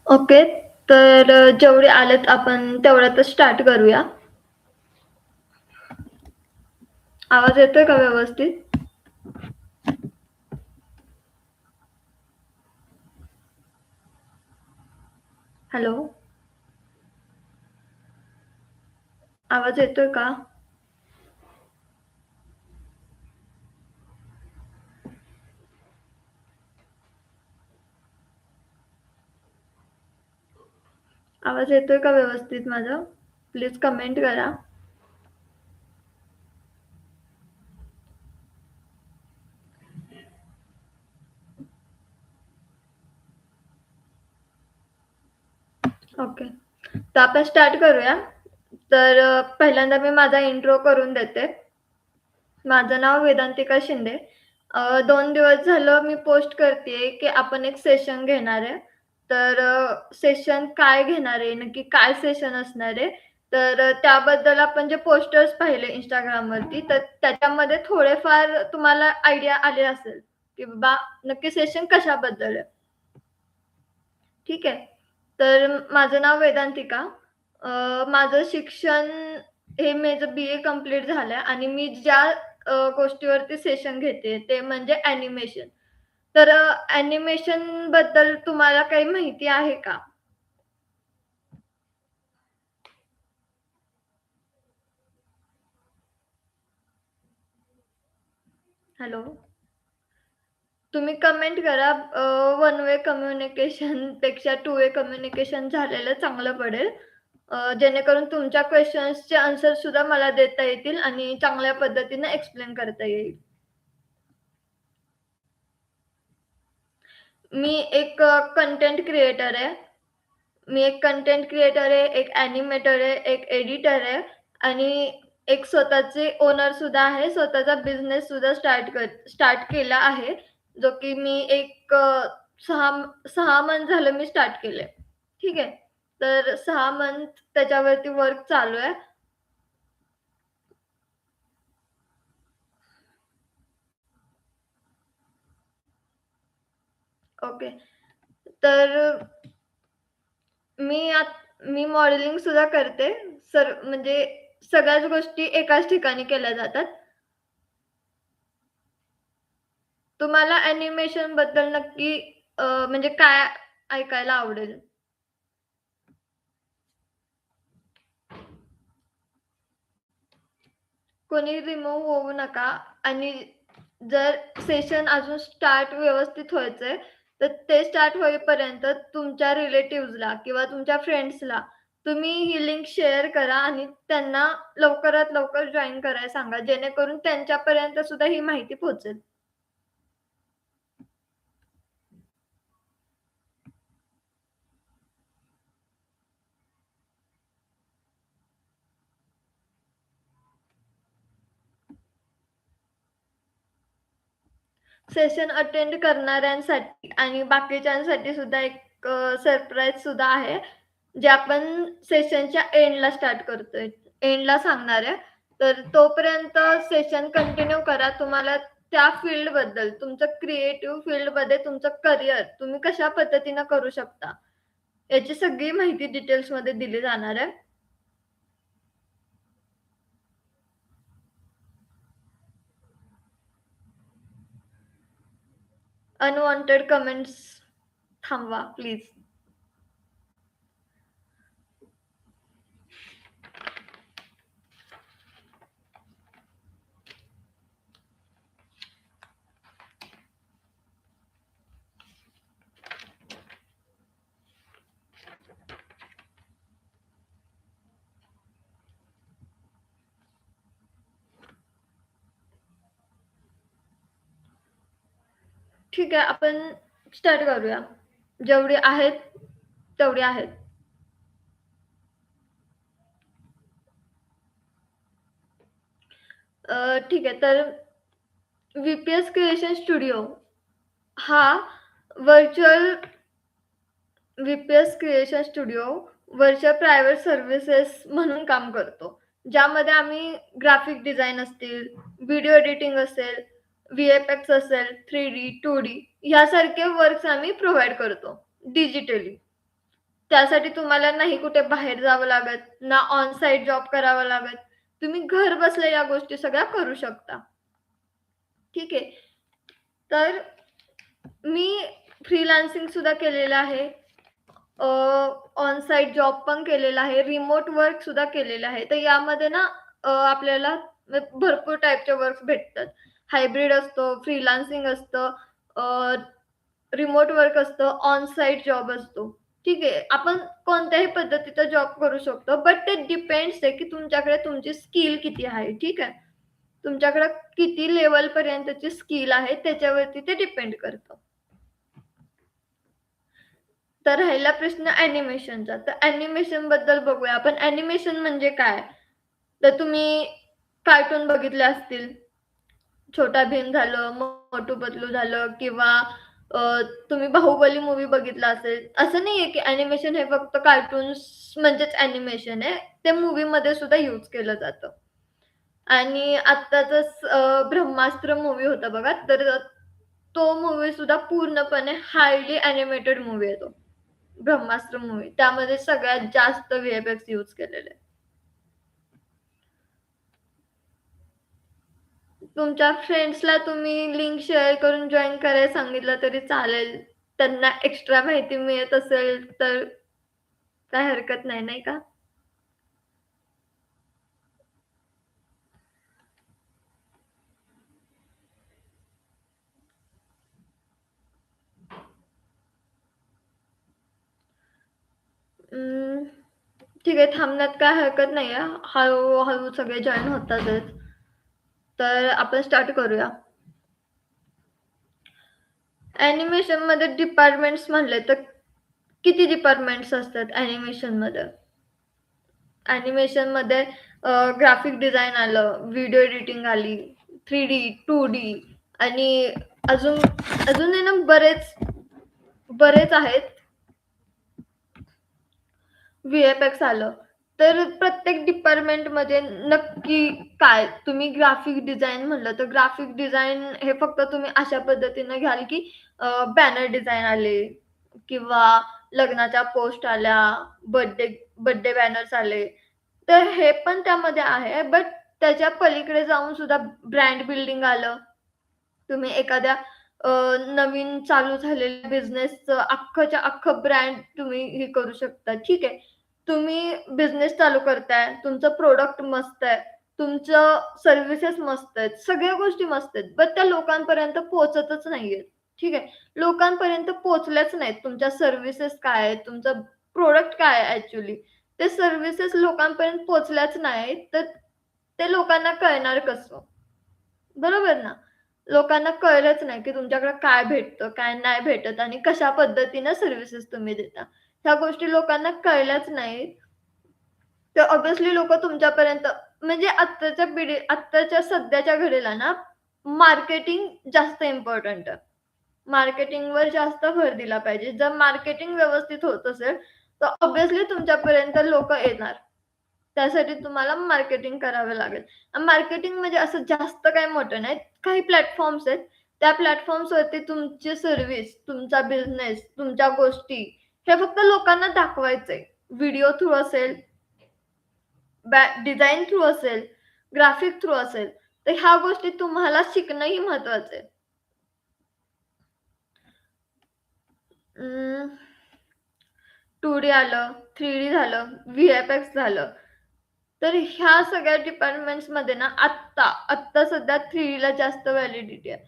Okay. तर जेवढे आलेत आपण तेवढ्यातच स्टार्ट करूया. आवाज येतोय का व्यवस्थित? हॅलो? आवाज येतोय का? आवाज येतोय का व्यवस्थित माझा? प्लीज कमेंट करा. ओके. तर आपण स्टार्ट करूया. तर पहिल्यांदा मी माझा इंट्रो करून देते. माझं नाव वेदांतिका शिंदे. 2 दिवस झालं मी पोस्ट करतेय, की आपण एक सेशन घेणार आहे. तर सेशन काय घेणार आहे, नक्की काय सेशन असणार आहे, तर त्याबद्दल आपण जे पोस्टर्स पाहिले Instagramवरती, तर त्याच्यामध्ये थोडेफार तुम्हाला आयडिया आली असेल, की बाबा नक्की सेशन कशाबद्दल आहे. ठीक आहे. तर माझं नाव वेदांतिका. माझं शिक्षण हे माझं बी-ए कंप्लीट झालंय आणि मी ज्या गोष्टीवरती सेशन घेते ते म्हणजे ॲनिमेशन. तर ॲनिमेशनबद्दल तुम्हाला काही माहिती आहे का? हॅलो. तुम्ही कमेंट करा. वन वे कम्युनिकेशनपेक्षा टू वे कम्युनिकेशन झालेलं चांगलं पडेल. जेणेकरून तुमच्या क्वेशन्सचे आन्सर सुद्धा मला देता येतील आणि चांगल्या पद्धतीने एक्सप्लेन करता येईल. मी एक कंटेंट क्रिएटर आहे. मी एक कंटेंट क्रिएटर आहे, एक ॲनिमेटर आहे, एक एडिटर आहे आणि एक स्वतःचे ओनर सुद्धा आहे. स्वतःचा बिझनेस सुद्धा स्टार्ट केला आहे. जो की मी एक 6 6 मंथ झालं मी स्टार्ट केलंय. ठीक आहे. तर 6 मंथ त्याच्यावरती वर्क चालू आहे. ओके. तर मी मॉडेलिंग सुद्धा करते. म्हणजे सगळ्याच गोष्टी एकाच ठिकाणी केल्या जातात. तुम्हाला ॲनिमेशनबद्दल नक्की म्हणजे काय ऐकायला आवडेल? कोणी रिमूव्ह होऊ नका आणि जर सेशन अजून स्टार्ट व्यवस्थित व्हायचंय, तर ते स्टार्ट होईपर्यंत तुमच्या रिलेटिव्हजला किंवा तुमच्या फ्रेंड्सला तुम्ही ही लिंक शेअर करा आणि त्यांना लवकरात लवकर जॉइन करायला सांगा, जेणेकरून त्यांच्यापर्यंत सुद्धा ही माहिती पोहोचेल. सेशन अटेंड करणाऱ्यांसाठी आणि बाकीच्यांसाठी सुद्धा एक सरप्राईज सुद्धा आहे. जे आपण सेशनच्या एंडला स्टार्ट करतोय. एंडला सांगणार आहे. तर तोपर्यंत सेशन कंटिन्यू करा. तुम्हाला त्या फील्डबद्दल, तुमचं क्रिएटिव्ह फील्डमध्ये तुमचं करियर तुम्ही कशा पद्धतीनं करू शकता, याची सगळी माहिती डिटेल्समध्ये दिली जाणार आहे. अनवॉन्टेड कमेंट्स थांबवा प्लीज. ठीक आहे, आपण स्टार्ट करूया. जेवढी आहेत, तेवढी आहेत. ठीक आहे. तर व्ही-पी-एस क्रिएशन स्टुडिओ हा virtual V-P-S creation studio virtual private services म्हणून काम करतो. ज्यामध्ये आम्ही ग्राफिक डिझाइन असतील, व्हिडिओ एडिटिंग असेल, व्ही-एफ-एक्स असेल, 3D, 2D यासारखे वर्क्स आम्ही प्रोव्हाईड करतो डिजिटली. त्यासाठी तुम्हाला नाही कुठे बाहेर जावं लागत, ना ऑन साइट जॉब करावा लागत. तुम्ही घर बसल्या या गोष्टी सगळ्या करू शकता. ठीक आहे. तर मी फ्रीलान्सिंग सुद्धा केलेलं आहे. ऑन साइट जॉब पण केलेला आहे. रिमोट वर्क सुद्धा केलेलं आहे. तर यामध्ये ना आपल्याला भरपूर टाइपचे वर्क्स भेटतात. हायब्रिड असतो, फ्रीलान्सिंग असतं, रिमोट वर्क असतं, ऑन साइट जॉब असतो. ठीक आहे. आपण कोणत्याही पद्धतीचा जॉब करू शकतो. बट ते डिपेंड्स आहे, की तुमच्याकडे तुमची स्किल किती आहे. ठीक आहे. तुमच्याकडे किती लेव्हलपर्यंतची स्किल आहे त्याच्यावरती ते डिपेंड करतं. तर राहिला प्रश्न ॲनिमेशनचा. तर ॲनिमेशनबद्दल बघूया आपण. ॲनिमेशन म्हणजे काय? तर तुम्ही कार्टून बघितले असतील. छोटा भीम झालं, मोटू पतलू झालं किंवा अ, तुम्ही बाहुबली मूव्ही बघितला असेल. असं नाहीये की ॲनिमेशन हे फक्त कार्टून्स म्हणजेच ॲनिमेशन आहे. ते मूव्हीमध्ये सुद्धा यूज केलं जातं. आणि आत्ताचाच ब्रह्मास्त्र मूव्ही होता बघा. तर तो मूव्ही सुद्धा पूर्णपणे हायली ॲनिमेटेड मूव्ही आहे तो. ब्रह्मास्त्र मूव्ही. त्यामध्ये सगळ्यात जास्त व्ही-एफ-एक्स यूज केलेले. तुमच्या फ्रेंड्सला तुम्ही लिंक शेअर करून जॉइन करायला सांगितलं तरी चालेल. त्यांना एक्स्ट्रा माहिती मिळत असेल तर काही हरकत नाही, नाही का? अं, ठीक आहे. थांबण्यात काही हरकत नाहीये. हळू-हळू सगळे जॉइन होतातच. तर आपण स्टार्ट करूया. ॲनिमेशनमध्ये डिपार्टमेंट्स म्हणले तर किती डिपार्टमेंट्स असतात ॲनिमेशनमध्ये? ॲनिमेशनमध्ये ग्राफिक डिझाइन आलं, व्हिडिओ एडिटिंग आली, 3D, 2D आणि अजून अजून आहे ना बरेच बरेच आहेत. व्ही-एफ-एक्स आलं. तर प्रत्येक डिपार्टमेंटमध्ये नक्की काय? तुम्ही ग्राफिक डिझाइन म्हणलं, तर ग्राफिक डिझाइन हे फक्त तुम्ही अशा पद्धतीनं घ्याल, की बॅनर डिझाइन आले किंवा लग्नाच्या पोस्ट आल्या, बर्थडे बर्थडे बॅनर्स आले. तर हे पण त्यामध्ये आहे. बट त्याच्या पलीकडे जाऊन सुद्धा ब्रँड बिल्डिंग आलं. तुम्ही एखाद्या अ, नवीन चालू झालेल्या बिझनेसचं अख्खच्या अख्खं ब्रँड तुम्ही हे करू शकता. ठीक आहे. तुम्ही बिझनेस चालू करताय, तुमचं प्रॉडक्ट मस्त आहे, तुमचं सर्व्हिसेस मस्त आहेत, सगळ्या गोष्टी मस्त आहेत. बट त्या लोकांपर्यंत पोहोचतच नाहीयेत. ठीक आहे. लोकांपर्यंत पोहोचल्याच नाहीत. तुमच्या सर्व्हिसेस काय आहेत, तुमचं प्रॉडक्ट काय आहे ॲक्चुअली. ते सर्व्हिसेस लोकांपर्यंत पोहोचल्याच नाहीत, तर ते लोकांना कळणार कसं? बरोबर ना? लोकांना कळलंच नाही, की तुमच्याकडे काय भेटतं, काय नाही भेटत आणि कशा पद्धतीनं सर्व्हिसेस तुम्ही देता. ह्या गोष्टी लोकांना कळल्याच नाहीत. तर ऑब्व्हियसली लोकं तुमच्यापर्यंत म्हणजे आत्ताच्या सध्याच्या घडीला ना मार्केटिंग जास्त इम्पोर्टंट आहे. मार्केटिंगवर जास्त भर दिला पाहिजे. जर मार्केटिंग व्यवस्थित होत असेल, तर ऑब्व्हियसली तुमच्यापर्यंत लोकं येणार. त्यासाठी तुम्हाला मार्केटिंग करावं लागेल. मार्केटिंग म्हणजे असं जास्त काही मोठं नाही. काही प्लॅटफॉर्म्स आहेत. त्या प्लॅटफॉर्म्सवरती तुमची सर्व्हिस, तुमचा बिझनेस, तुमच्या गोष्टी हे फक्त लोकांना दाखवायचंय. व्हिडिओ थ्रू असेल, डिझाइन थ्रू असेल, ग्राफिक थ्रू असेल, तर ह्या गोष्टी तुम्हाला शिकणंही महत्वाचं आहे. 2D आलं, 3D झालं, व्ही-एफ-एक्स झालं. तर ह्या सगळ्या डिपार्टमेंट्समध्ये ना आत्ता सध्या 3Dला जास्त व्हॅलिडिटी आहे.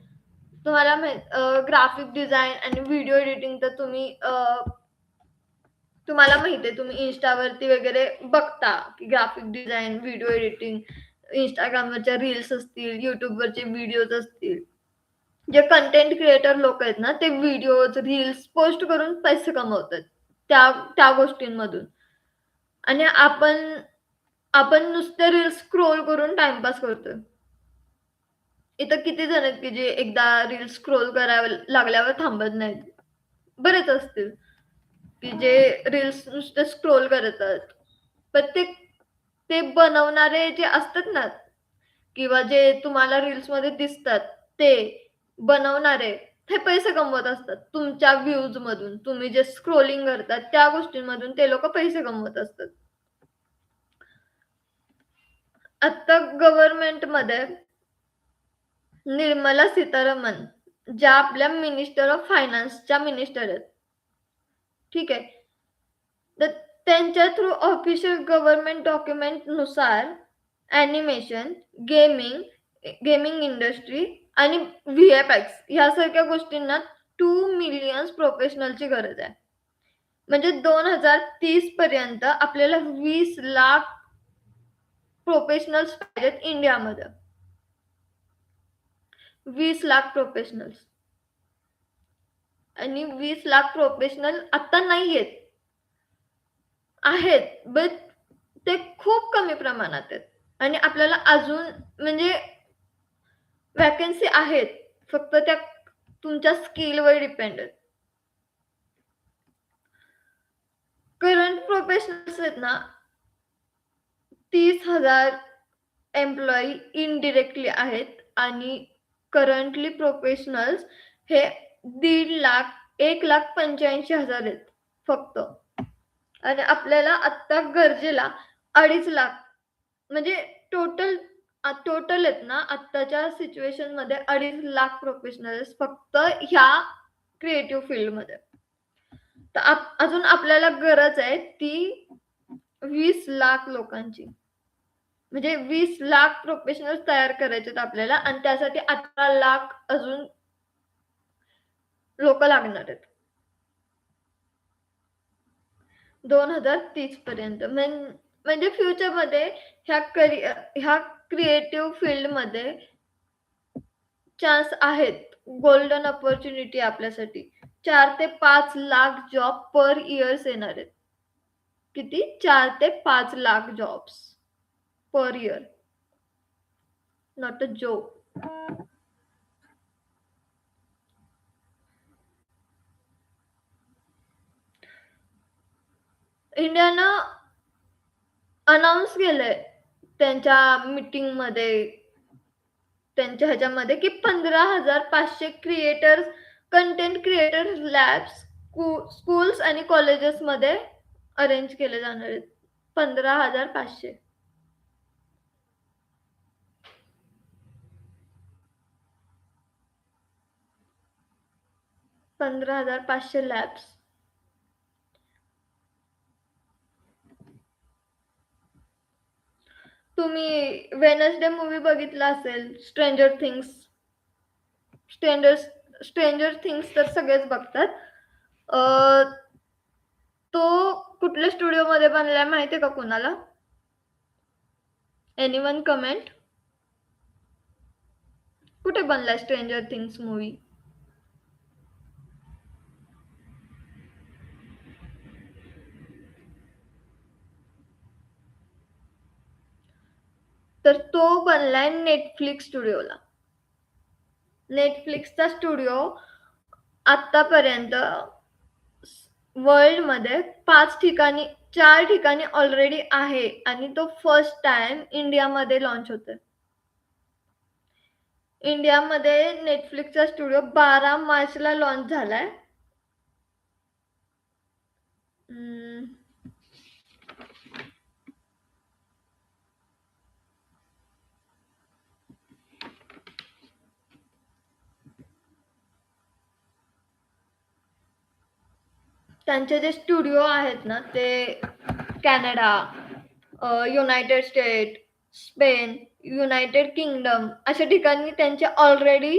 तुम्हाला ग्राफिक डिझाइन आणि व्हिडिओ एडिटिंग तर तुम्हाला माहिती आहे, तुम्ही Instaवरती वगैरे बघता, की ग्राफिक डिझाइन, व्हिडिओ एडिटिंग, Instagramवरच्या रील्स असतील, YouTubeवरचे व्हिडिओज असतील. जे कंटेंट क्रिएटर लोकं आहेत ना, ते व्हिडिओज, रील्स पोस्ट करून पैसे कमवतात. त्या त्या गोष्टींमधून आणि आपण आपण नुसते रील्स स्क्रोल करून टाईमपास करतोय. इथं किती जण आहेत, की जे एकदा रील्स स्क्रोल करावं लागल्यावर थांबत नाहीत. बरेच असतील, की जे रील्स नुसते स्क्रोल करतात. पण ते ते बनवणारे जे असतात ना किंवा जे तुम्हाला रील्समध्ये दिसतात ते बनवणारे, हे पैसे कमवत असतात. तुमच्या व्ह्यूजमधून. तुम्ही जे स्क्रोलिंग करतात त्या गोष्टींमधून ते लोकं पैसे कमवत असतात. आता गव्हर्नमेंटमध्ये निर्मला सीतारामन ज्या आपल्या मिनिस्टर ऑफ फायनान्सच्या मिनिस्टर आहेत. ठीक आहे. तर त्यांच्या थ्रू ऑफिशियल गव्हर्नमेंट डॉक्युमेंटनुसार ॲनिमेशन, गेमिंग, गेमिंग इंडस्ट्री आणि व्ही-एफ-एक्स यासारख्या गोष्टींना 2 मिलियन्स प्रोफेशनलची गरज आहे. म्हणजे 2030 पर्यंत आपल्याला 20 लाख प्रोफेशनल्स पाहिजेत इंडियामध्ये. 20 लाख प्रोफेशनल्स आणि 20 लाख प्रोफेशनल आता नाहीयेत. आहेत, बट ते खूप कमी प्रमाणात आहेत आणि आपल्याला अजून म्हणजे व्हॅकन्सी आहेत. फक्त त्या तुमच्या स्किलवर डिपेंड आहेत. करंट प्रोफेशनल्स आहेत ना 30,000 एम्प्लॉयी इनडिरेक्टली आहेत आणि करंटली प्रोफेशनल्स हे 1,85,000 आहेत फक्त. आणि आपल्याला आत्ता गरजेला 2.5 लाख म्हणजे टोटल टोटल आहेत ना आत्ताच्या सिच्युएशनमध्ये 2.5 लाख प्रोफेशनल्स फक्त ह्या क्रिएटिव्ह फील्डमध्ये. तर अजून आपल्याला गरज आहे ती 20 लाख लोकांची. म्हणजे 20 लाख प्रोफेशनल्स तयार करायचे आपल्याला आणि त्यासाठी 18 लाख अजून लोक लागणार आहेत. 2030 पर्यंत. म्हणजे फ्युचरमध्ये ह्या क्रिएटिव्ह फील्डमध्ये चान्स आहेत. गोल्डन अपॉर्च्युनिटी आपल्यासाठी. 4 ते 5 लाख जॉब पर इयर्स येणार आहेत. किती? 4 ते 5 lakh jobs per year. Not a joke. इंडियानं अनाउन्स केलंय त्यांच्या मीटिंगमध्ये त्यांच्या ह्याच्यामध्ये की 15,500 creators content creator labs schools आणि कॉलेजेसमध्ये अरेंज केले जाणार आहेत. 15,500. 15,500 लॅब्स. तुम्ही वेनसडे मूवी बघितला असेल. स्ट्रेंजर थिंग्स तर सगळेच बघतात. तो कुठल्या स्टुडिओमध्ये बनलाय माहितीये का कुणाला? Anyone comment? कुठे बनलाय स्ट्रेंजर थिंग्स मूवी? तर तो बनलाय नेटफ्लिक्स स्टुडिओला. नेटफ्लिक्सचा स्टुडिओ आतापर्यंत वर्ल्डमध्ये 4 ठिकाणी ऑलरेडी आहे आणि तो फर्स्ट टाइम इंडियामध्ये लॉन्च होतोय. इंडियामध्ये नेटफ्लिक्सचा स्टुडिओ 12 मार्चला लॉन्च झालाय. त्यांचे जे स्टुडिओ आहेत ना ते Canada, United state, Spain, United kingdom अशा ठिकाणी त्यांचे ऑलरेडी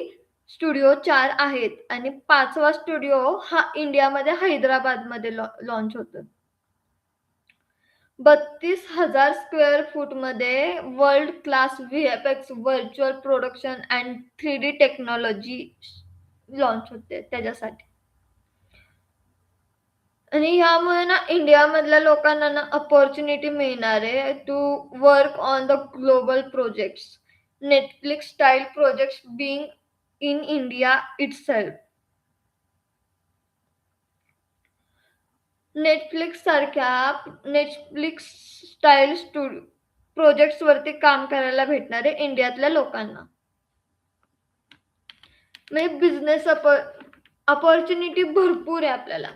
स्टुडिओ 4 आहेत आणि 5वा स्टुडिओ हा इंडियामध्ये हैदराबादमध्ये लॉन्च होतोय. 32,000 स्क्वेअर फूटमध्ये world class VFX virtual production and 3D technology launch होते त्याच्यासाठी. आणि ह्यामुळे ना इंडियामधल्या लोकांना ना अपॉर्च्युनिटी मिळणार आहे to work on the global projects. Netflix style projects being in India itself. Netflix style projects वरती काम करायला भेटणार आहे इंडियातल्या लोकांना. म्हणजे अपॉर्च्युनिटी भरपूर आहे आपल्याला.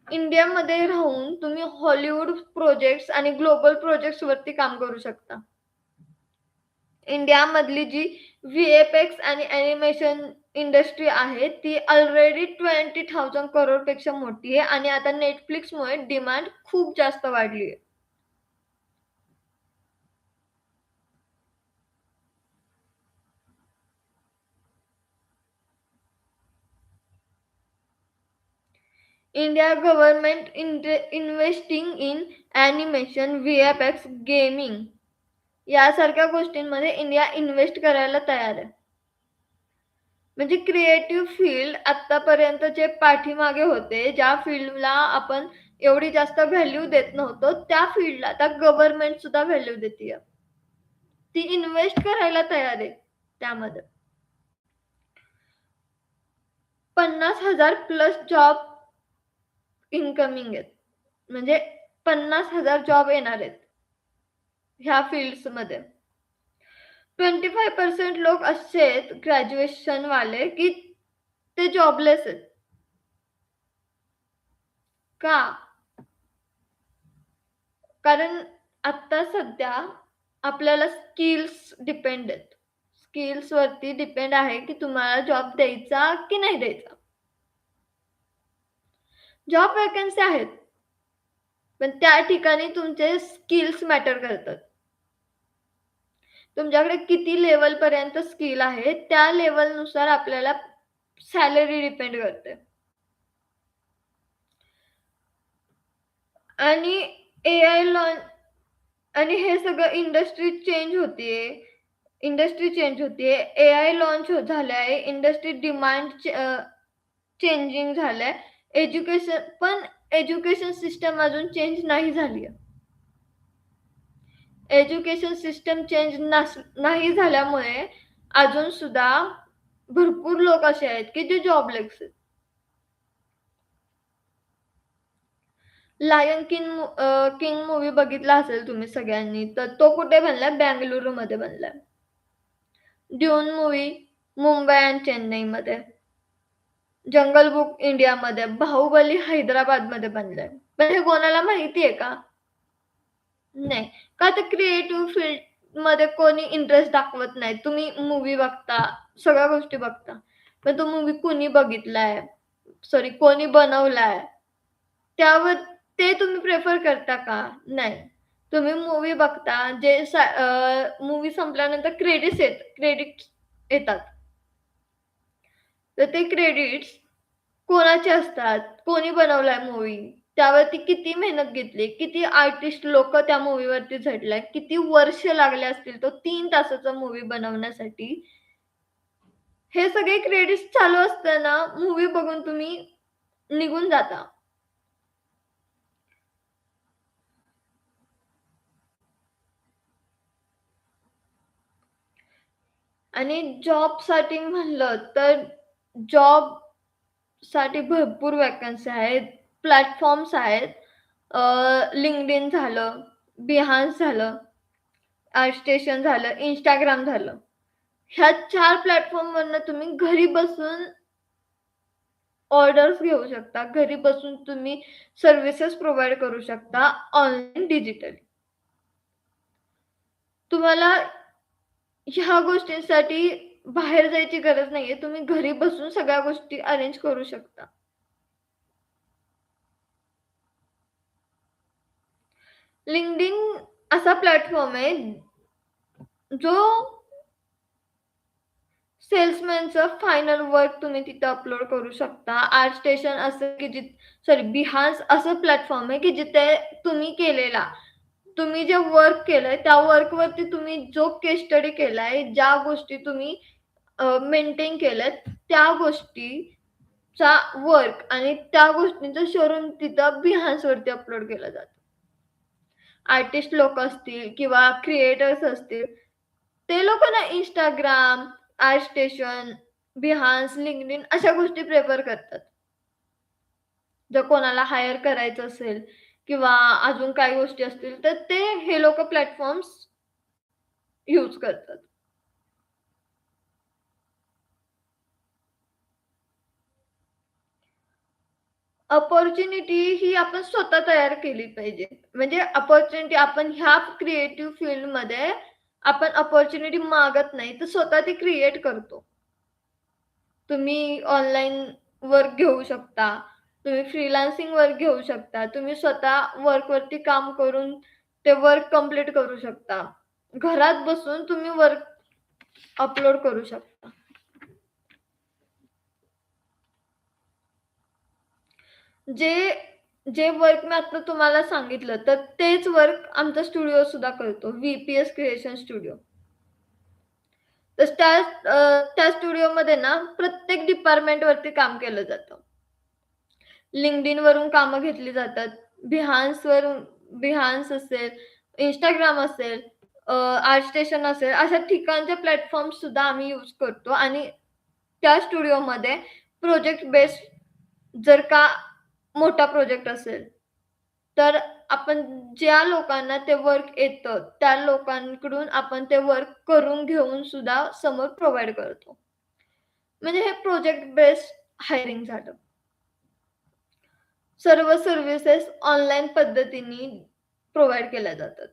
इंडियामध्ये राहून तुम्ही हॉलिवूड प्रोजेक्ट्स आणि ग्लोबल प्रोजेक्ट्स वरती काम करू शकता. इंडियामधली जी व्ही-एफ-एक्स आणि ॲनिमेशन इंडस्ट्री आहे, ती ऑलरेडी 20,000 करोडपेक्षा मोठी आहे आणि आता Netflixमुळे डिमांड खूप जास्त वाढली आहे. India government investing in animation, VFX, gaming यासारख्या गोष्टींमध्ये इंडिया इन्व्हेस्ट करायला तयार आहे. म्हणजे क्रिएटिव्ह फील्ड आत्तापर्यंत जे पाठीमागे होते, ज्या फील्डला आपण एवढी जास्त व्हॅल्यू देत नव्हतो, त्या फील्डला आता गव्हर्नमेंट सुद्धा व्हॅल्यू देतीये. ती इन्व्हेस्ट करायला तयार आहे त्यामध्ये. 50,000 प्लस जॉब इनकमिंग आहेत. म्हणजे 50,000 जॉब येणार आहेत ह्या फील्ड्समध्ये. 25% लोक असे आहेत ग्रॅज्युएशनवाले की ते जॉबलेस आहेत. का? कारण आता सध्या आपल्याला स्किल्स डिपेंड आहेत. स्किल्सवरती डिपेंड आहे की तुम्हाला जॉब द्यायचा की नाही द्यायचा. जॉब व्हॅकन्सी आहेत, पण त्या ठिकाणी तुमचे स्किल्स मॅटर करतात. तुमच्याकडे किती लेव्हलपर्यंत स्किल आहे, त्या लेव्हलनुसार आपल्याला सॅलरी डिपेंड करते. आणि एआय लॉन्च आणि हे सगळं इंडस्ट्री चेंज होतीये. एआय लॉन्च झालाय. इंडस्ट्री डिमांड चेंजिंग झालंय. एज्युकेशन सिस्टम अजून चेंज नाही झाली आहे. एज्युकेशन सिस्टम चेंज नाही झाल्यामुळे अजून सुद्धा भरपूर लोक असे आहेत की जे जॉबलेस आहेत. लायन किंग मूव्ही बघितला असेल तुम्ही सगळ्यांनी, तर तो कुठे बनलाय? बेंगळुरूमध्ये बनलाय. ड्यून मूव्ही मुंबई आणि चेन्नईमध्ये. जंगल बुक इंडियामध्ये. बाहुबली हैदराबादमध्ये बनलाय. पण हे कोणाला माहिती आहे का? नाही. का तर क्रिएटिव्ह फील्डमध्ये कोणी इंटरेस्ट दाखवत नाही. तुम्ही मूव्ही बघता, सगळ्या गोष्टी बघता. पण तो मूव्ही कुणी बघितलाय? सॉरी कोणी बनवलाय? त्यावर ते तुम्ही प्रिफर करता का? नाही. तुम्ही मूव्ही बघता, जे मूव्ही संपल्यानंतर क्रेडिट्स येतात. तर ते क्रेडिट्स कोणाचे असतात? कोणी बनवलाय मूव्ही? त्यावरती किती मेहनत घेतली? किती आर्टिस्ट लोकं त्या मूव्हीवरती झटलाय? किती वर्ष लागले असतील तो 3 तासाचा मूव्ही बनवण्यासाठी? हे सगळे क्रेडिट्स चालू असताना मूव्ही बघून तुम्ही निघून जाता. आणि जॉबसाठी म्हणलं तर जॉबसाठी भरपूर व्हॅकन्सी आहेत. प्लॅटफॉर्म्स आहेत. LinkedIn झालं, Behance झालं, ArtStation झालं, Instagram झालं. ह्या 4 प्लॅटफॉर्मवरनं तुम्ही घरी बसून ऑर्डर्स घेऊ शकता. घरी बसून तुम्ही सर्व्हिसेस प्रोव्हाईड करू शकता ऑनलाईन डिजिटली. तुम्हाला ह्या गोष्टींसाठी बाहेर जायची गरज नाहीये. तुम्ही घरी बसून सगळ्या गोष्टी अरेंज करू शकता. LinkedIn असा प्लॅटफॉर्म आहे, जो सेल्समॅनचं फायनल वर्क तुम्ही तिथं अपलोड करू शकता. ArtStation असं की Behance असं प्लॅटफॉर्म आहे, की जिथे तुम्ही जे वर्क केलंय, त्या वर्कवरती तुम्ही जो केस स्टडी केलाय, ज्या गोष्टी तुम्ही मेंटेन केल्यात, त्या गोष्टीचा वर्क आणि त्या गोष्टींचं शोरूम तिथं Behanceवरती अपलोड केलं जातं. आर्टिस्ट लोकं असतील किंवा क्रिएटर्स असतील, ते लोकं ना Instagram, ArtStation, Behance, LinkedIn अशा गोष्टी प्रिफर करतात. जर कोणाला हायर करायचं असेल किंवा अजून काही गोष्टी असतील, तर ते हे लोकं प्लॅटफॉर्म्स यूज करतात. अपॉर्च्युनिटी ही आपण स्वतः तयार केली पाहिजे. म्हणजे अपॉर्च्युनिटी आपण ह्या क्रिएटिव्ह फील्डमध्ये आपण अपॉर्च्युनिटी मागत नाही, तर स्वतः ती क्रिएट करतो. तुम्ही ऑनलाईन वर्क घेऊ शकता. तुम्ही फ्रीलान्सिंग वर्क घेऊ शकता. तुम्ही स्वतः वर्कवरती काम करून ते वर्क कंप्लीट करू शकता. घरात बसून तुम्ही वर्क अपलोड करू शकता. जे जे वर्क मी आता तुम्हाला सांगितलं, तर तेच वर्क आमचा स्टुडिओ सुद्धा करतो. V-P-S creation studio. तर त्या स्टुडिओमध्ये ना प्रत्येक डिपार्टमेंटवरती काम केलं जातं. LinkedInवरून कामं घेतली जातात. Behanceवरून Behance असेल, Instagram असेल, ArtStation असेल, अशा ठिकाणचे प्लॅटफॉर्म्स सुद्धा आम्ही यूज करतो आणि त्या स्टुडिओमध्ये प्रोजेक्ट बेस्ड जर का मोठा प्रोजेक्ट असेल, तर आपण ज्या लोकांना ते वर्क येतं, त्या लोकांकडून आपण ते वर्क करून घेऊन सुद्धा समोर प्रोव्हाईड करतो. म्हणजे हे प्रोजेक्ट बेस्ड हायरिंग झालं. सर्व सर्व्हिसेस ऑनलाईन पद्धतीने प्रोव्हाईड केल्या जातात.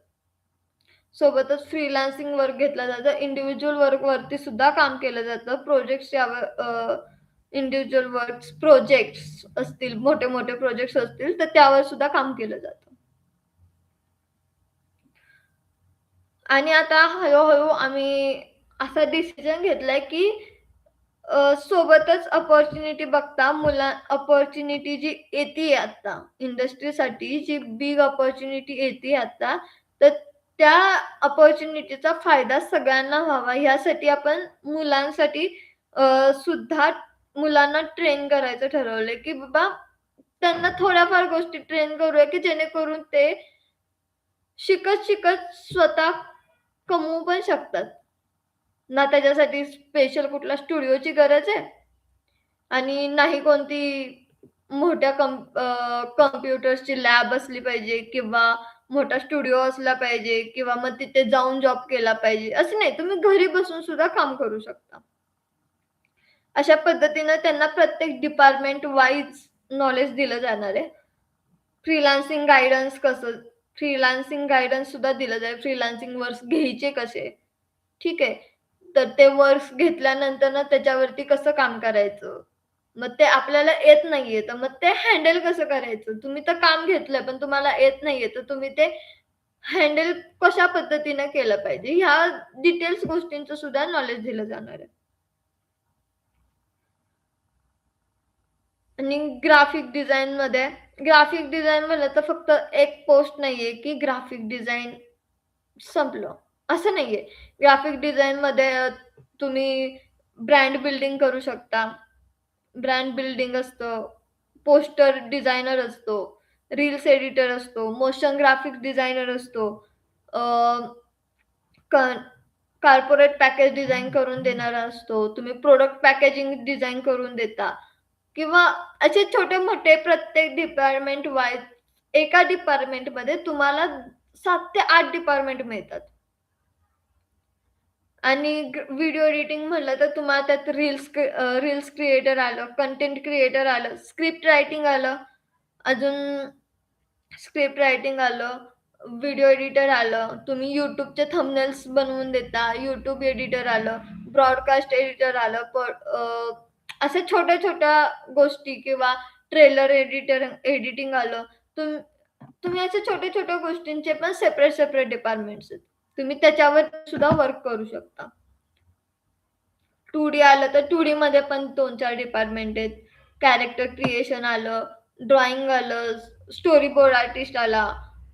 सोबतच फ्रीलान्सिंग वर्क घेतलं जातं. इंडिव्हिज्युअल वर्कवरती सुद्धा काम केलं जातं. इंडिव्हिज्युअल वर्क्स, प्रोजेक्ट्स असतील, मोठे-मोठे प्रोजेक्ट्स असतील, तर त्यावर सुद्धा काम केलं जातं. आणि आता हळू आम्ही असा डिसिजन घेतलाय, की सोबतच अपॉर्च्युनिटी बघता अपॉर्च्युनिटी जी येतीये आता इंडस्ट्रीसाठी जी बिग अपॉर्च्युनिटी येतीये आता, तर त्या अपॉर्च्युनिटीचा फायदा सगळ्यांना व्हावा यासाठी आपण मुलांसाठी सुद्धा मुलांना ट्रेन करायचं ठरवलंय, की बाबा त्यांना थोड्याफार गोष्टी ट्रेन करूया, की जेणेकरून ते शिकत-शिकत स्वतः कमवू पण शकतात. ना त्याच्यासाठी स्पेशल कुठला स्टुडिओची गरज आहे आणि नाही कोणती मोठ्या कॉम्प्युटर्सची लॅब असली पाहिजे किंवा मोठा स्टुडिओ असला पाहिजे किंवा मग तिथे जाऊन जॉब केला पाहिजे. असं नाही, तुम्ही घरी बसून सुद्धा काम करू शकता. अशा पद्धतीनं त्यांना प्रत्येक डिपार्टमेंट वाईज नॉलेज दिलं जाणार आहे. फ्रीलान्सिंग गाईडन्स कसं फ्रीलान्सिंग गाईडन्स सुद्धा दिलं जाईल. फ्रीलान्सिंग वर्क्स घ्यायचे कसे? ठीक आहे. तर ते वर्क्स घेतल्यानंतर ना त्याच्यावरती कसं काम करायचं? मग ते आपल्याला येत नाहीये, तर मग ते हँडल कसं करायचं? तुम्ही तर काम घेतलंय, पण तुम्हाला येत नाहीये, तर तुम्ही ते हँडल कशा पद्धतीने केलं पाहिजे? ह्या डिटेल्स गोष्टींचं सुद्धा नॉलेज दिलं जाणार आहे. आणि ग्राफिक डिझाइन म्हणलं तर फक्त एक पोस्ट नाहीये, की ग्राफिक डिझाइन संपलं, असं नाहीये. ग्राफिक डिझाइनमध्ये तुम्ही ब्रँड बिल्डिंग करू शकता. ब्रँड बिल्डिंग असतं, पोस्टर डिझायनर असतो, रील्स एडिटर असतो, मोशन ग्राफिक्स डिझायनर असतो. अ, क कॉर्पोरेट पॅकेज डिझाइन करून देणारा असतो. तुम्ही प्रॉडक्ट पॅकेजिंग डिझाइन करून देता किंवा असे छोटे-मोठे प्रत्येक डिपार्टमेंट वाईज एका डिपार्टमेंटमध्ये तुम्हाला 7 ते 8 डिपार्टमेंट मिळतात. आणि व्हिडिओ एडिटिंग म्हटलं तर तुम्हाला त्यात रील्स क्रिएटर आलं, कंटेंट क्रिएटर आलं, स्क्रिप्ट रायटिंग आलं, अजून स्क्रिप्ट रायटिंग आलं, व्हिडिओ एडिटर आलं, तुम्ही YouTubeचे थंबनेल्स बनवून देता, YouTube एडिटर आलं, ब्रॉडकास्ट एडिटर आलं, अशा छोट्या-छोट्या गोष्टी किंवा ट्रेलर एडिटिंग आलं. तुम्ही अशा छोट्या-छोट्या गोष्टींचे पण सेपरेट डिपार्टमेंट्स आहेत. तुम्ही त्याच्यावर सुद्धा वर्क करू शकता. 2D आलं तर 2Dमध्ये पण 2-4 डिपार्टमेंट आहेत. कॅरेक्टर क्रिएशन आलं, ड्रॉइंग आलं, स्टोरी बोर्ड आर्टिस्ट आला.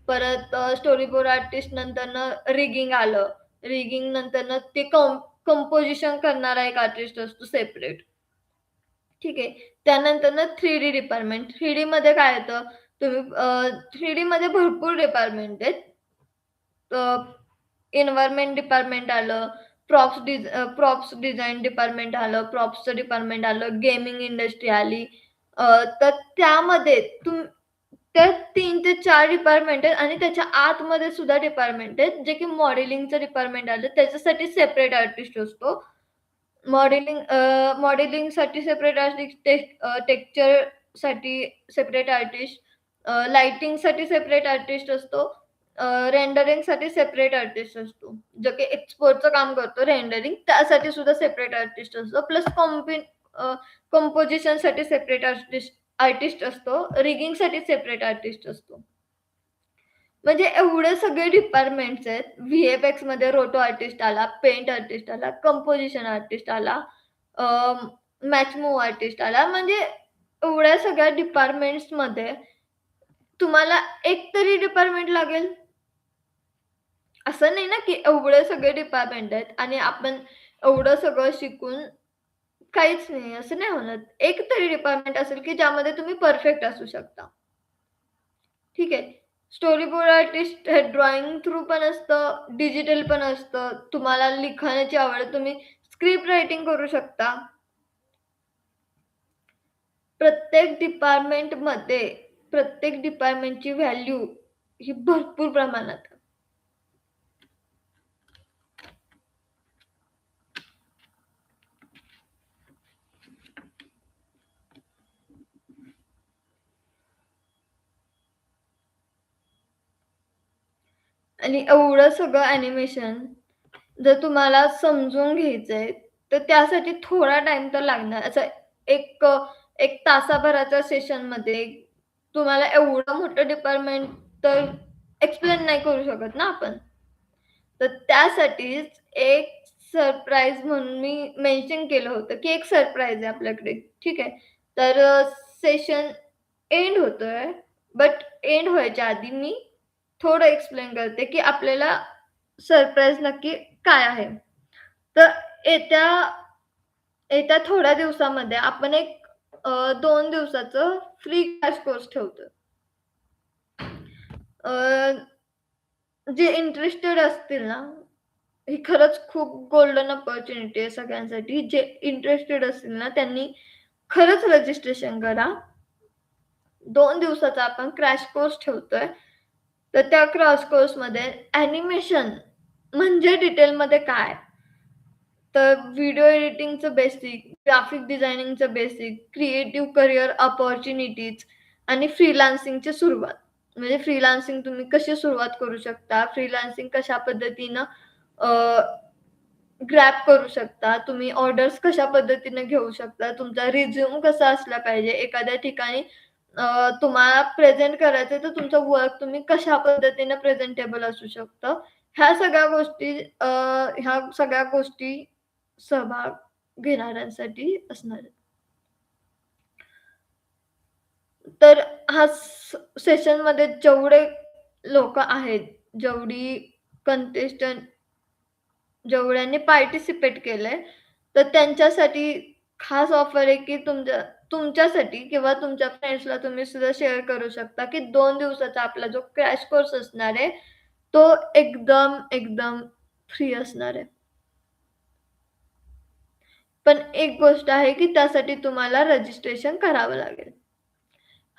परत स्टोरी बोर्ड आर्टिस्ट नंतरनं रिगिंग आलं. रिगिंग नंतरनं ते कंपोझिशन करणारा एक आर्टिस्ट असतो सेपरेट. ठीक आहे. त्यानंतरनं 3D डिपार्टमेंट. 3Dमध्ये काय येतं, तुम्ही 3Dमध्ये भरपूर डिपार्टमेंट आहेत. एन्व्हायर्नमेंट डिपार्टमेंट आलं, प्रॉप्स डिझाइन डिपार्टमेंट आलं, प्रॉप्सचं डिपार्टमेंट आलं, गेमिंग इंडस्ट्री आली. तर त्यामध्ये त्या 3 ते 4 डिपार्टमेंट आहेत आणि त्याच्या आतमध्ये सुद्धा डिपार्टमेंट आहेत, जे की मॉडेलिंगचं डिपार्टमेंट आलं. त्याच्यासाठी सेपरेट आर्टिस्ट असतो. मॉडेलिंगसाठी सेपरेट आर्टिस्ट, साठी सेपरेट आर्टिस्ट, लाइटिंगसाठी सेपरेट आर्टिस्ट असतो, रेंडरिंगसाठी सेपरेट आर्टिस्ट असतो. जो की एक्सपोर्टचं काम करतो रेंडरिंग त्यासाठी सुद्धा सेपरेट आर्टिस्ट असतो. प्लस कंपोझिशनसाठी सेपरेट आर्टिस्ट आर्टिस्ट असतो. रिगिंगसाठी सेपरेट आर्टिस्ट असतो. म्हणजे एवढे सगळे डिपार्टमेंट्स आहेत. व्ही-एफ-एक्समध्ये रोटो आर्टिस्ट आला, पेंट आर्टिस्ट आला, कंपोझिशन आर्टिस्ट आला, अ, मॅच मूव्ह आर्टिस्ट आला. म्हणजे एवढ्या सगळ्या डिपार्टमेंट्समध्ये तुम्हाला एक तरी डिपार्टमेंट लागेल. असं नाही ना, की एवढे सगळे डिपार्टमेंट आहेत आणि आपण एवढं सगळं शिकून काहीच नाही, असं नाही होणार. एक तरी डिपार्टमेंट असेल, की ज्यामध्ये तुम्ही परफेक्ट असू शकता. ठीक आहे. स्टोरी बोर्ड आर्टिस्ट हे ड्रॉइंग थ्रू पण असतं, डिजिटल पण असतं. तुम्हाला लिखाणाची आवड आहे, तुम्ही स्क्रिप्ट रायटिंग करू शकता. प्रत्येक डिपार्टमेंटमध्ये प्रत्येक डिपार्टमेंटची व्हॅल्यू ही भरपूर प्रमाणात आहे. आणि एवढं सगळं ॲनिमेशन जर तुम्हाला समजून घ्यायचंय, तर त्यासाठी थोडा टाईम तर लागणार. असं एक 1 तासाभराच्या सेशनमध्ये तुम्हाला एवढं मोठं डिपार्टमेंट तर एक्सप्लेन नाही करू शकत ना आपण. तर त्यासाठीच एक सरप्राईज म्हणून मी मेन्शन केलं होतं, की एक सरप्राईज आहे आपल्याकडे. ठीक आहे. तर सेशन एंड होतोय, बट एंड व्हायच्या आधी मी थोडं एक्सप्लेन करते, की आपल्याला सरप्राईज नक्की काय आहे. तर येत्या येत्या थोड्या दिवसामध्ये आपण एक 2 दिवसाचं फ्री क्रॅश कोर्स ठेवतोय. अ, जे इंटरेस्टेड असतील ना, ही खरंच खूप गोल्डन अपॉर्च्युनिटी आहे सगळ्यांसाठी. जे इंटरेस्टेड असतील ना, त्यांनी खरंच रजिस्ट्रेशन करा. 2 दिवसाचा आपण क्रॅश कोर्स ठेवतोय. तर त्या क्रॅश कोर्समध्ये ॲनिमेशन म्हणजे डिटेलमध्ये काय? तर व्हिडिओ एडिटिंगचं बेसिक, ग्राफिक डिझायनिंगचं बेसिक, क्रिएटिव्ह करियर अपॉर्च्युनिटीज आणि फ्रीलान्सिंगची सुरुवात. म्हणजे फ्रीलान्सिंग तुम्ही कशी सुरुवात करू शकता, फ्रीलान्सिंग कशा पद्धतीनं ग्रॅब करू शकता, तुम्ही ऑर्डर्स कशा पद्धतीने घेऊ शकता, तुमचा रिझ्यूम कसा असला पाहिजे, एखाद्या ठिकाणी तुम्हाला प्रेझेंट करायचंय, तर तुमचं वर्क तुम्ही कशा पद्धतीने प्रेझेंटेबल असू शकतं. ह्या सगळ्या गोष्टी ह्या सगळ्या गोष्टी सहभाग घेणाऱ्यांसाठी असणार आहेत. तर हा सेशनमध्ये जेवढे लोकं आहेत, जेवढी कंटेस्टंट जेवढ्यांनी पार्टिसिपेट केलंय, तर त्यांच्यासाठी खास ऑफर आहे, की तुमच्यासाठी किंवा तुमच्या फ्रेंड्सला तुम्ही सुद्धा शेअर करू शकता, की 2 दिवसाचा आपला जो क्रॅश कोर्स असणार आहे, तो एकदम फ्री असणार आहे. पण एक गोष्ट आहे, की त्यासाठी तुम्हाला रजिस्ट्रेशन करावं लागेल.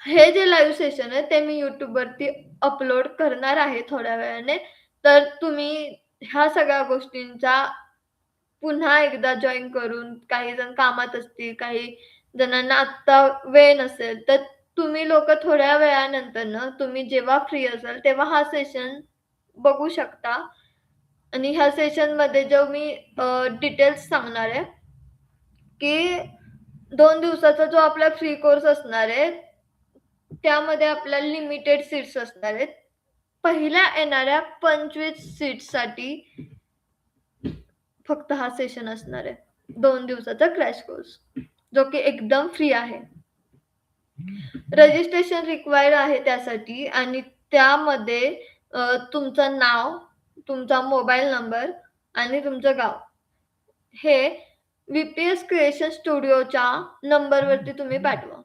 हे जे लाईव्ह सेशन आहे, ते मी YouTubeवरती अपलोड करणार आहे थोड्या वेळाने. तर तुम्ही ह्या सगळ्या गोष्टींचा पुन्हा एकदा जॉइन करून काही जण कामात असतील, काही जणांना आत्ता वेळ नसेल, तर तुम्ही लोकं थोड्या वेळानंतरनं तुम्ही जेव्हा फ्री असाल, तेव्हा हा सेशन बघू शकता आणि ह्या सेशनमध्ये जो मी डिटेल्स सांगणार आहे, की 2 दिवसाचा जो आपला फ्री कोर्स असणार आहे, त्यामध्ये आपल्याला लिमिटेड सीट्स असणार आहेत. पहिल्या येणाऱ्या 25 सीट्ससाठी फक्त हा सेशन असणार आहे. 2 दिवसाचा क्रॅश कोर्स, जो की एकदम फ्री आहे. रजिस्ट्रेशन रिक्वायर्ड आहे त्यासाठी आणि त्यामध्ये तुमचं नाव, तुमचा मोबाईल नंबर आणि तुमचं गाव हे व्ही-पी-एस क्रिएशन स्टुडिओच्या नंबरवरती तुम्ही पाठवा.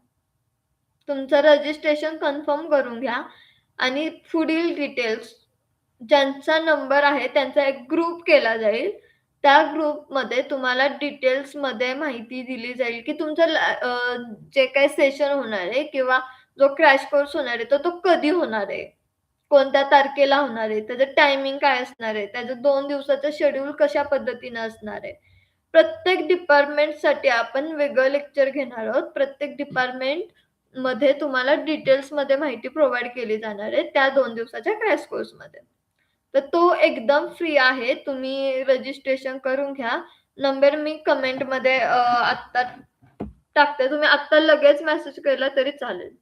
तुमचं रजिस्ट्रेशन कन्फर्म करून घ्या आणि पुढील डिटेल्स ज्यांचा नंबर आहे त्यांचा एक ग्रुप केला जाईल. त्या ग्रुपमध्ये तुम्हाला डिटेल्समध्ये माहिती दिली जाईल, की तुमचं जे काही सेशन होणार आहे किंवा जो क्रॅश कोर्स होणार आहे, तर तो कधी होणार आहे? कोणत्या तारखेला होणार आहे? त्याचं टायमिंग काय असणार आहे? त्याचं 2 दिवसाचं शेड्यूल कशा पद्धतीनं असणार आहे? प्रत्येक डिपार्टमेंटसाठी आपण वेगळं लेक्चर घेणार आहोत. प्रत्येक डिपार्टमेंट मध्ये तुम्हाला डिटेल्समध्ये माहिती प्रोव्हाईड केली जाणार आहे त्या 2 दिवसाच्या क्रॅश कोर्समध्ये. तर तो एकदम फ्री आहे. तुम्ही रजिस्ट्रेशन करून घ्या. नंबर मी कमेंटमध्ये आत्ता टाकते. तुम्ही आत्ता लगेच मेसेज केला तरी चालेल.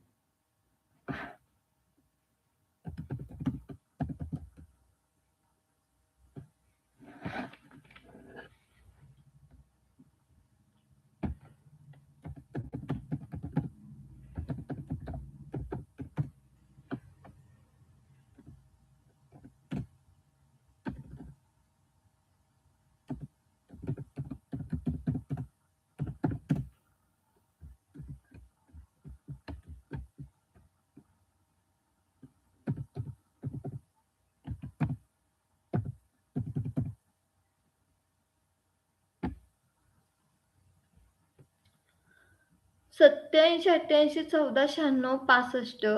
सत्याऐंशी 88 14 96 65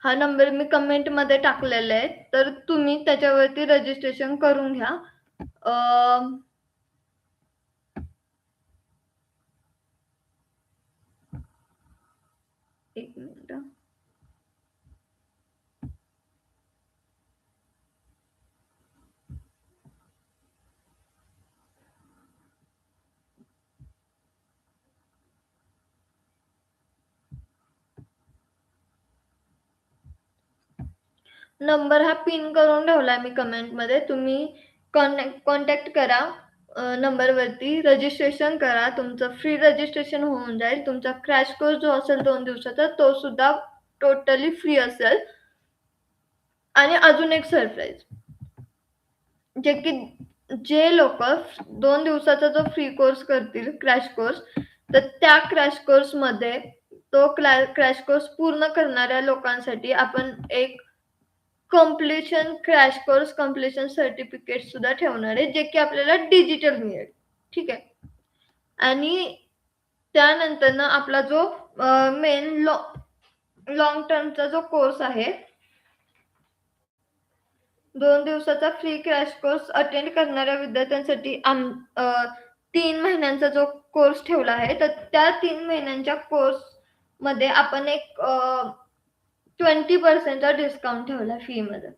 हा नंबर मी कमेंटमध्ये टाकलेला आहे. तर तुम्ही त्याच्यावरती रजिस्ट्रेशन करून घ्या. अ, 1 मिनिट. नंबर हा पिन करून ठेवलाय मी कमेंटमध्ये. तुम्ही कॉन्टॅक्ट करा नंबरवरती. रजिस्ट्रेशन करा. तुमचं फ्री रजिस्ट्रेशन होऊन जाईल. तुमचा क्रॅश कोर्स जो असेल 2 दिवसाचा तो सुद्धा टोटली फ्री असेल. आणि अजून एक सरप्राईज. जे की जे लोकं 2 दिवसाचा जो फ्री कोर्स करतील क्रॅश कोर्स, तर त्या क्रॅश कोर्समध्ये तो क्रॅश कोर्स पूर्ण करणाऱ्या लोकांसाठी आपण एक क्रॅश कोर्स कंप्लीशन सर्टिफिकेट सुद्धा ठेवणार आहे, जे की आपल्याला डिजिटल मिळेल. ठीक आहे. आणि त्यानंतर आपला जो मेन लाँग टर्मचा जो कोर्स आहे 2 दिवसाचा फ्री क्रॅश कोर्स अटेंड करणाऱ्या विद्यार्थ्यांसाठी 3 महिन्यांचा जो कोर्स ठेवला आहे, तर त्या 3 महिन्यांच्या कोर्समध्ये आपण एक 20% चा डिस्काउंट ठेवला फीमध्ये.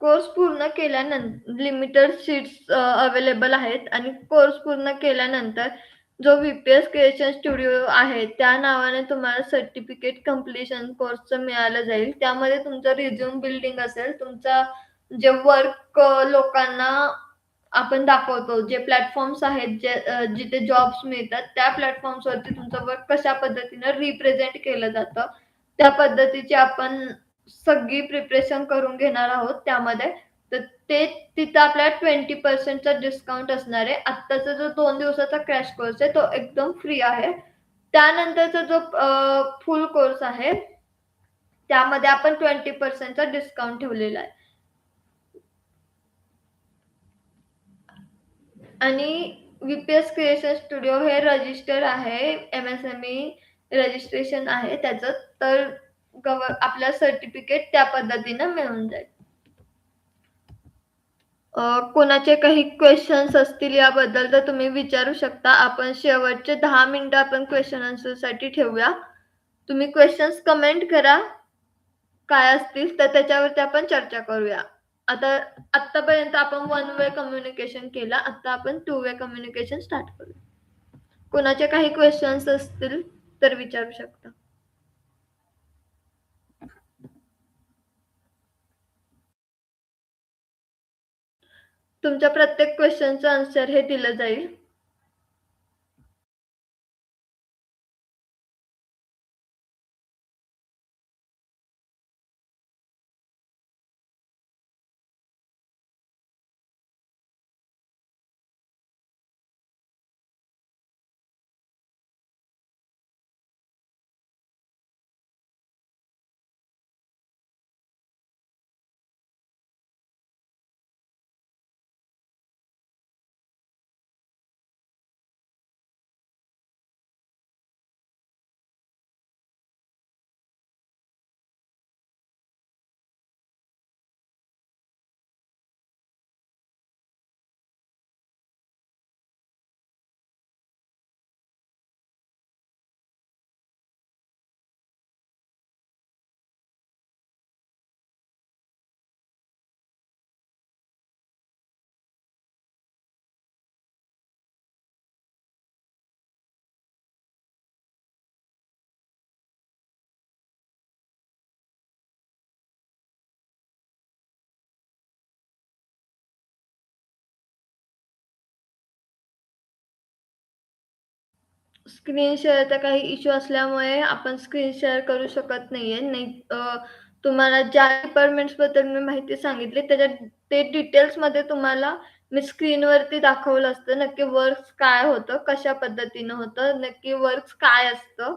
कोर्स पूर्ण लिमिटेड सीट्स अवेलेबल आहेत आणि कोर्स पूर्ण केल्यानंतर जो व्ही-पी-एस क्रिएशन स्टुडिओ आहे, त्या नावाने तुम्हाला सर्टिफिकेट कंप्लीशन कोर्सचं मिळालं जाईल. त्यामध्ये तुमचं रिझ्यूम बिल्डिंग असेल, तुमचा जे वर्क लोकांना आपण दाखवतो, जे प्लॅटफॉर्म्स आहेत, जिथे जॉब्स मिळतात, त्या प्लॅटफॉर्म्सवरती तुमचं वर्क कशा पद्धतीनं रिप्रेझेंट केलं जातं, त्या पद्धतीची आपण सगळी प्रिपरेशन करून घेणार आहोत त्यामध्ये. तर ते तिथं आपल्याला 20% चा डिस्काउंट असणार आहे. आत्ताचा जो 2 दिवसाचा क्रॅश कोर्स आहे, तो एकदम फ्री आहे. त्यानंतरचा जो फुल कोर्स आहे, त्यामध्ये आपण 20% चा डिस्काउंट ठेवलेला आहे. आणि व्ही-पी-एस क्रिएशन स्टुडिओ हे रजिस्टर आहे. एम-एस-एम-ई रजिस्ट्रेशन आहे त्याचं. तर आपल्याला सर्टिफिकेट त्या पद्धतीनं मिळून जाईल. कोणाचे काही क्वेशन्स असतील याबद्दल तर तुम्ही विचारू शकता. आपण शेवटचे 10 मिनिटं आपण क्वेशन आन्सरसाठी ठेवूया. तुम्ही क्वेशन्स कमेंट करा. काय असतील तर त्याच्यावरती आपण चर्चा करूया. आता आत्तापर्यंत आपण वन वे कम्युनिकेशन केलं. आता आपण टू वे कम्युनिकेशन स्टार्ट करूया. कोणाचे काही क्वेशन्स असतील तर विचारू शकता. तुमच्या प्रत्येक क्वेशनचं आन्सर हे दिलं जाईल. स्क्रीन शेअरचा काही इश्यू असल्यामुळे आपण स्क्रीन शेअर करू शकत नाहीये. तुम्हाला ज्या डिपार्टमेंट्सबद्दल मी माहिती सांगितली त्याच्यात ते डिटेल्समध्ये तुम्हाला मी स्क्रीनवरती दाखवलं असतं नक्की वर्क्स काय होतं, कशा पद्धतीनं होतं, नक्की वर्क्स काय असतं.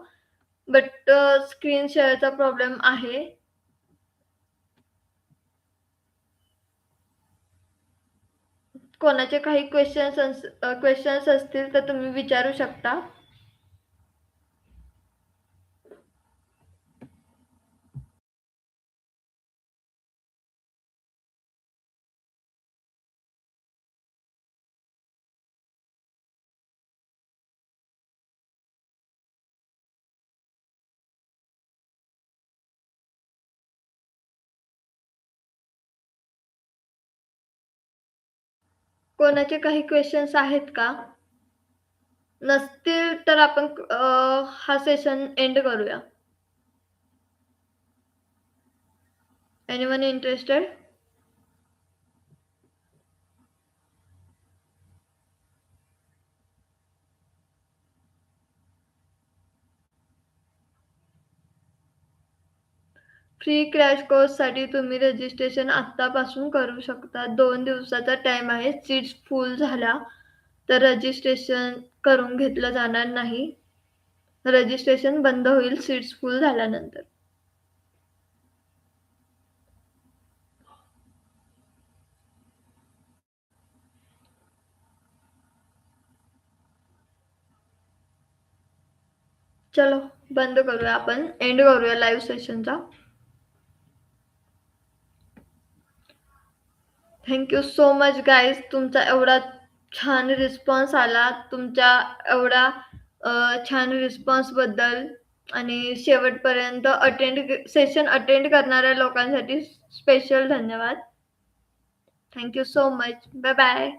बट स्क्रीन शेअरचा प्रॉब्लेम आहे. कोणाचे काही क्वेशन्स असतील तर तुम्ही विचारू शकता. कोणाचे काही क्वेशन्स आहेत का? नसतील तर आपण हा सेशन एंड करूया. Anyone interested? फ्री क्रॅश कोर्ससाठी तुम्ही रजिस्ट्रेशन आत्तापासून करू शकता. 2 दिवसाचा टाईम आहे. सीट्स फुल झाल्या तर रजिस्ट्रेशन करून घेतलं जाणार नाही. रजिस्ट्रेशन बंद होईल सीट्स फुल झाल्यानंतर. चलो बंद करूया आपण. एंड करूया लाईव्ह सेशनचा. Thank you so much guys. तुमचा एवढा छान रिस्पॉन्स आला. तुमच्या एवढा छान रिस्पॉन्सबद्दल आणि शेवटपर्यंत सेशन अटेंड करणाऱ्या लोकांसाठी स्पेशल धन्यवाद. Thank you so much. Bye bye.